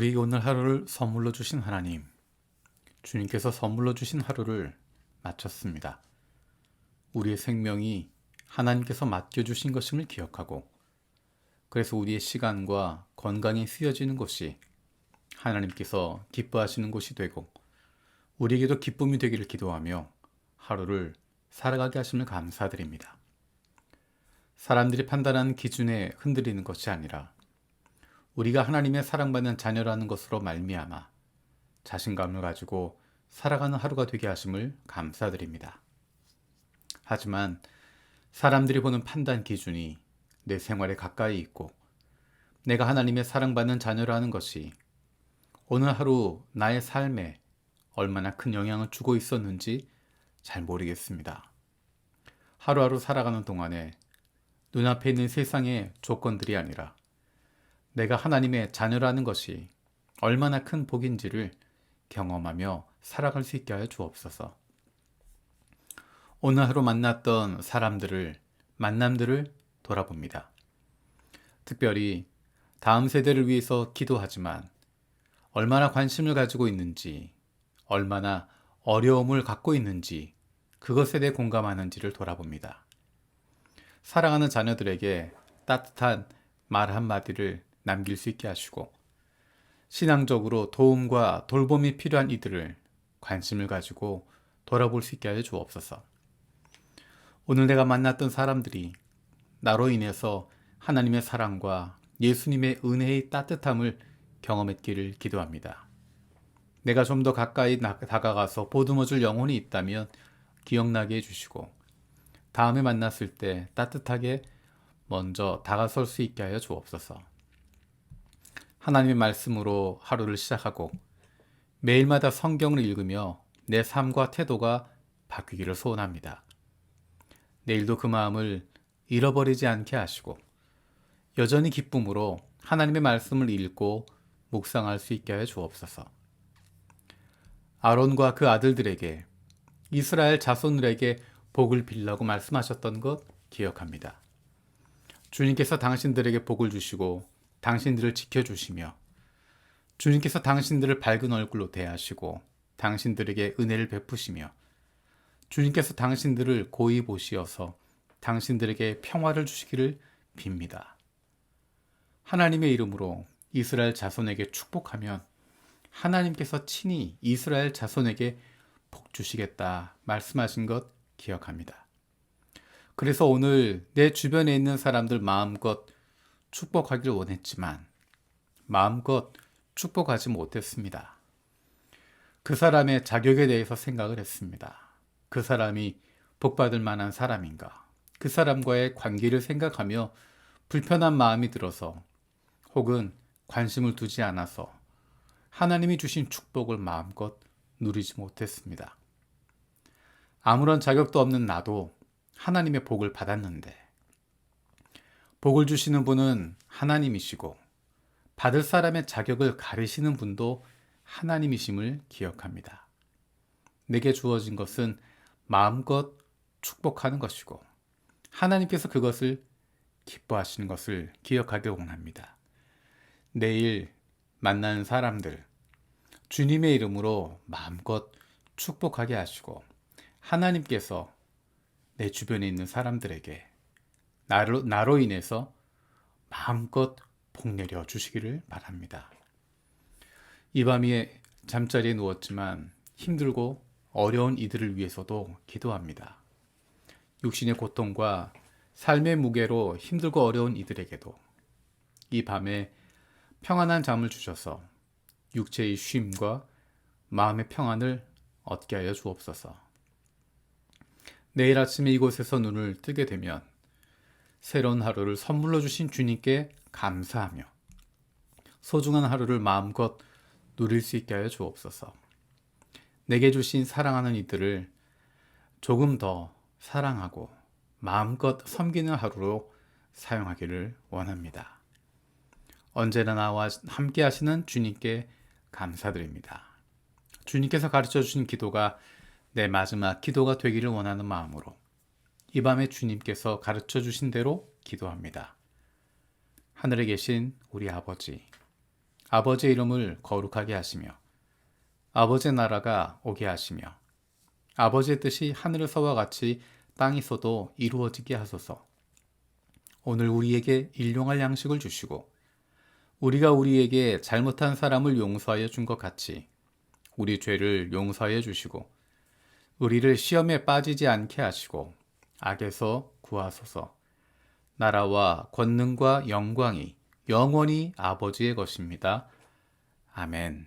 우리에게 오늘 하루를 선물로 주신 하나님, 주님께서 선물로 주신 하루를 마쳤습니다. 우리의 생명이 하나님께서 맡겨주신 것임을 기억하고, 그래서 우리의 시간과 건강이 쓰여지는 곳이 하나님께서 기뻐하시는 곳이 되고, 우리에게도 기쁨이 되기를 기도하며 하루를 살아가게 하심을 감사드립니다. 사람들이 판단하는 기준에 흔들리는 것이 아니라 우리가 하나님의 사랑받는 자녀라는 것으로 말미암아 자신감을 가지고 살아가는 하루가 되게 하심을 감사드립니다. 하지만 사람들이 보는 판단 기준이 내 생활에 가까이 있고 내가 하나님의 사랑받는 자녀라는 것이 오늘 하루 나의 삶에 얼마나 큰 영향을 주고 있었는지 잘 모르겠습니다. 하루하루 살아가는 동안에 눈앞에 있는 세상의 조건들이 아니라 내가 하나님의 자녀라는 것이 얼마나 큰 복인지를 경험하며 살아갈 수 있게 하여 주옵소서. 오늘 하루 만났던 만남들을 돌아봅니다. 특별히 다음 세대를 위해서 기도하지만 얼마나 관심을 가지고 있는지, 얼마나 어려움을 갖고 있는지, 그것에 대해 공감하는지를 돌아봅니다. 사랑하는 자녀들에게 따뜻한 말 한마디를 남길 수 있게 하시고, 신앙적으로 도움과 돌봄이 필요한 이들을 관심을 가지고 돌아볼 수 있게 하여 주옵소서. 오늘 내가 만났던 사람들이 나로 인해서 하나님의 사랑과 예수님의 은혜의 따뜻함을 경험했기를 기도합니다. 내가 좀 더 가까이 다가가서 보듬어줄 영혼이 있다면 기억나게 해주시고, 다음에 만났을 때 따뜻하게 먼저 다가설 수 있게 하여 주옵소서. 하나님의 말씀으로 하루를 시작하고 매일마다 성경을 읽으며 내 삶과 태도가 바뀌기를 소원합니다. 내일도 그 마음을 잃어버리지 않게 하시고 여전히 기쁨으로 하나님의 말씀을 읽고 묵상할 수 있게 하여 주옵소서. 아론과 그 아들들에게, 이스라엘 자손들에게 복을 빌라고 말씀하셨던 것 기억합니다. 주님께서 당신들에게 복을 주시고 당신들을 지켜주시며, 주님께서 당신들을 밝은 얼굴로 대하시고 당신들에게 은혜를 베푸시며, 주님께서 당신들을 고이 보시어서 당신들에게 평화를 주시기를 빕니다. 하나님의 이름으로 이스라엘 자손에게 축복하면 하나님께서 친히 이스라엘 자손에게 복 주시겠다 말씀하신 것 기억합니다. 그래서 오늘 내 주변에 있는 사람들 마음껏 축복하기를 원했지만 마음껏 축복하지 못했습니다. 그 사람의 자격에 대해서 생각을 했습니다. 그 사람이 복받을 만한 사람인가? 그 사람과의 관계를 생각하며 불편한 마음이 들어서, 혹은 관심을 두지 않아서 하나님이 주신 축복을 마음껏 누리지 못했습니다. 아무런 자격도 없는 나도 하나님의 복을 받았는데, 복을 주시는 분은 하나님이시고 받을 사람의 자격을 가리시는 분도 하나님이심을 기억합니다. 내게 주어진 것은 마음껏 축복하는 것이고 하나님께서 그것을 기뻐하시는 것을 기억하길 원합니다. 내일 만나는 사람들, 주님의 이름으로 마음껏 축복하게 하시고 하나님께서 내 주변에 있는 사람들에게 나로 인해서 마음껏 복 내려 주시기를 바랍니다. 이 밤에 잠자리에 누웠지만 힘들고 어려운 이들을 위해서도 기도합니다. 육신의 고통과 삶의 무게로 힘들고 어려운 이들에게도 이 밤에 평안한 잠을 주셔서 육체의 쉼과 마음의 평안을 얻게 하여 주옵소서. 내일 아침에 이곳에서 눈을 뜨게 되면 새로운 하루를 선물로 주신 주님께 감사하며 소중한 하루를 마음껏 누릴 수 있게 하여 주옵소서. 내게 주신 사랑하는 이들을 조금 더 사랑하고 마음껏 섬기는 하루로 사용하기를 원합니다. 언제나 나와 함께 하시는 주님께 감사드립니다. 주님께서 가르쳐 주신 기도가 내 마지막 기도가 되기를 원하는 마음으로 이 밤에 주님께서 가르쳐 주신 대로 기도합니다. 하늘에 계신 우리 아버지, 아버지의 이름을 거룩하게 하시며 아버지의 나라가 오게 하시며 아버지의 뜻이 하늘에서와 같이 땅에서도 이루어지게 하소서. 오늘 우리에게 일용할 양식을 주시고 우리가 우리에게 잘못한 사람을 용서하여 준 것 같이 우리 죄를 용서하여 주시고 우리를 시험에 빠지지 않게 하시고 악에서 구하소서. 나라와 권능과 영광이 영원히 아버지의 것입니다. 아멘.